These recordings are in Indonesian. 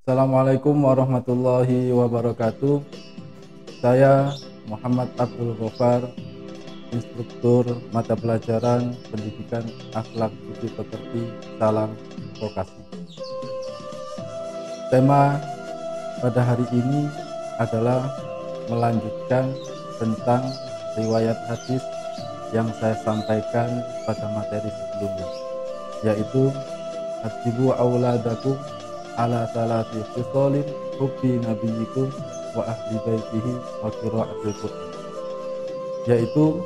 Assalamualaikum warahmatullahi wabarakatuh. Saya Muhammad Abdul Ghaffar, instruktur mata pelajaran pendidikan akhlak budi pekerti Salam Vokasi. Tema pada hari ini adalah melanjutkan tentang riwayat hadis yang saya sampaikan pada materi sebelumnya, yaitu Adibu auladakum ala salati khisalin hubbi nabiyikum wa ahli baitihi wa qira'atil Qur'an, yaitu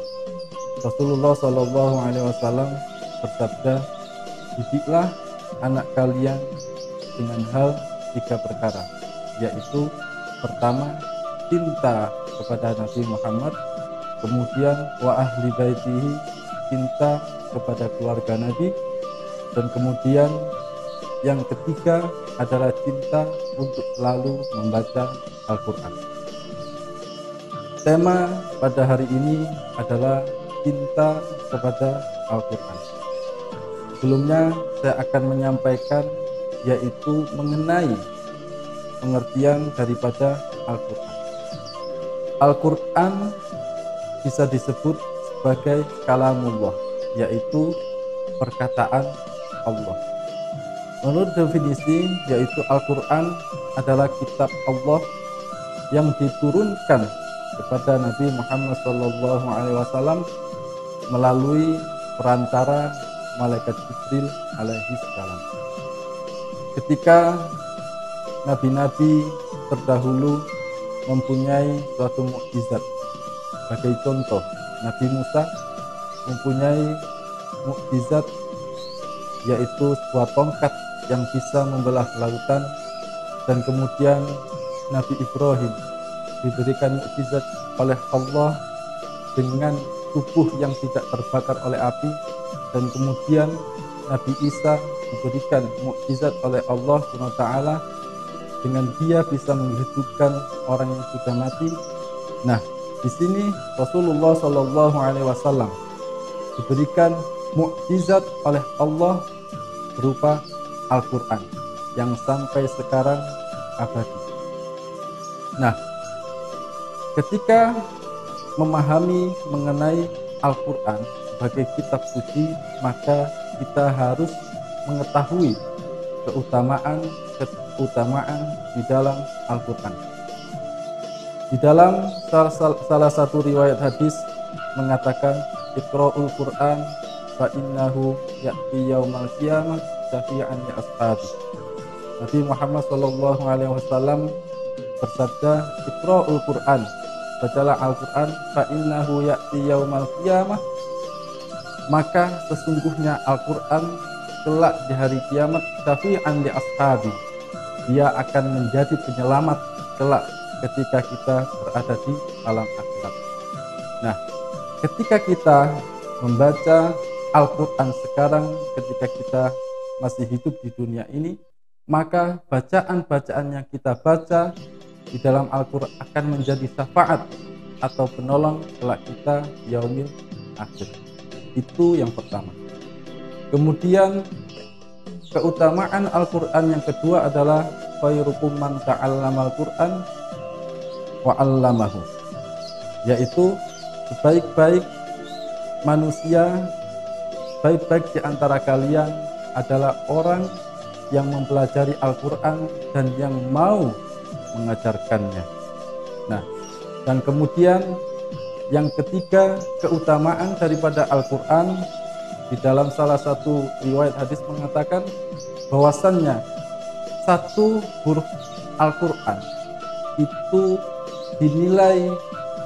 Rasulullah Shallallahu Alaihi Wasallam bersabda, didiklah anak kalian dengan hal 3 perkara, yaitu pertama cinta kepada Nabi Muhammad, kemudian wa ahli baitihi cinta kepada keluarga Nabi, dan kemudian yang ketiga adalah cinta untuk selalu membaca Al-Quran. Tema pada hari ini adalah cinta kepada Al-Quran. Sebelumnya saya akan menyampaikan yaitu mengenai pengertian daripada Al-Quran. Al-Quran bisa disebut sebagai kalamullah, yaitu perkataan Allah. Menurut definisi, yaitu Al-Quran adalah kitab Allah yang diturunkan kepada Nabi Muhammad SAW melalui perantara malaikat Jibril alaihi salam. Ketika nabi-nabi terdahulu mempunyai suatu mukjizat, sebagai contoh Nabi Musa mempunyai mukjizat yaitu sebuah tongkat yang bisa membelah lautan, dan kemudian Nabi Ibrahim diberikan mukjizat oleh Allah dengan tubuh yang tidak terbakar oleh api, dan kemudian Nabi Isa diberikan mukjizat oleh Allah SWT dengan dia bisa menghidupkan orang yang sudah mati. Nah, di sini Rasulullah Shallallahu Alaihi Wasallam diberikan mukjizat oleh Allah berupa Al-Quran yang sampai sekarang abadi. Nah, ketika memahami mengenai Al-Quran sebagai kitab suci, maka kita harus mengetahui keutamaan di dalam Al-Quran. Di dalam salah satu riwayat hadis mengatakan, Iqra'ul Quran fa innahu ya'ti yaumal qiyamah syafi'an li ashabi. Nabi Muhammad sallallahu alaihi wasallam bersabda, Iqra'ul Quran, bacalah Al-Quran, fa innahu ya'ti yaumal qiyamah, maka sesungguhnya Al-Quran kelak di hari kiamat syafi'an li ashabi, dia akan menjadi penyelamat kelak ketika kita berada di alam akhirat. Nah, ketika kita membaca Al-Quran sekarang, ketika kita masih hidup di dunia ini, maka bacaan-bacaan yang kita baca di dalam Al-Quran akan menjadi syafaat atau penolong kelak kita yaumil akhir. Itu yang pertama. Kemudian keutamaan Al-Quran yang kedua adalah khairukum man ta'allama Al-Quran wa 'allamahu, yaitu sebaik-baik manusia, baik-baik di antara kalian adalah orang yang mempelajari Al-Quran dan yang mau mengajarkannya. Nah, dan kemudian yang ketiga, keutamaan daripada Al-Quran, di dalam salah satu riwayat hadis mengatakan bahwasannya satu huruf Al-Quran itu dinilai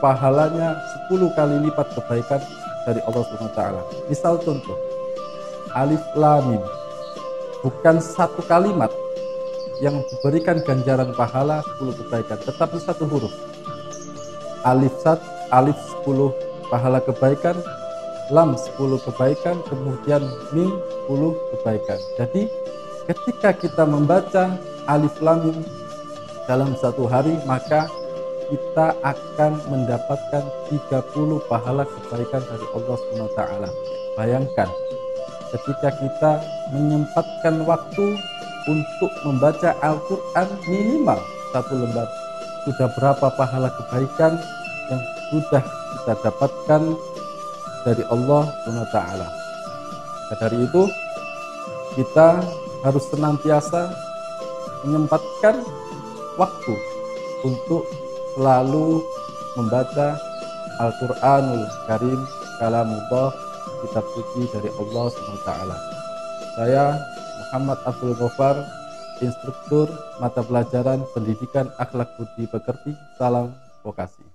pahalanya 10 kali lipat kebaikan dari Allah SWT. Misal contoh, Alif Lam Mim, bukan satu kalimat yang diberikan ganjaran pahala 10 kebaikan, tetapi satu huruf. Alif 10 pahala kebaikan, Lam 10 kebaikan, kemudian Mim 10 kebaikan. Jadi ketika kita membaca Alif Lam Mim dalam satu hari, maka kita akan mendapatkan 30 pahala kebaikan dari Allah SWT. Bayangkan ketika kita menyempatkan waktu untuk membaca Al-Quran minimal 1 lembar, sudah berapa pahala kebaikan yang sudah kita dapatkan dari Allah SWT. Maka dari itu kita harus senantiasa menyempatkan waktu untuk selalu membaca Al-Quranul Karim, kalamullah, kitab suci dari Allah SWT. Saya Muhammad Abdul Ghaffar, instruktur mata pelajaran Pendidikan Akhlak Budi Pekerti. Salam vokasi.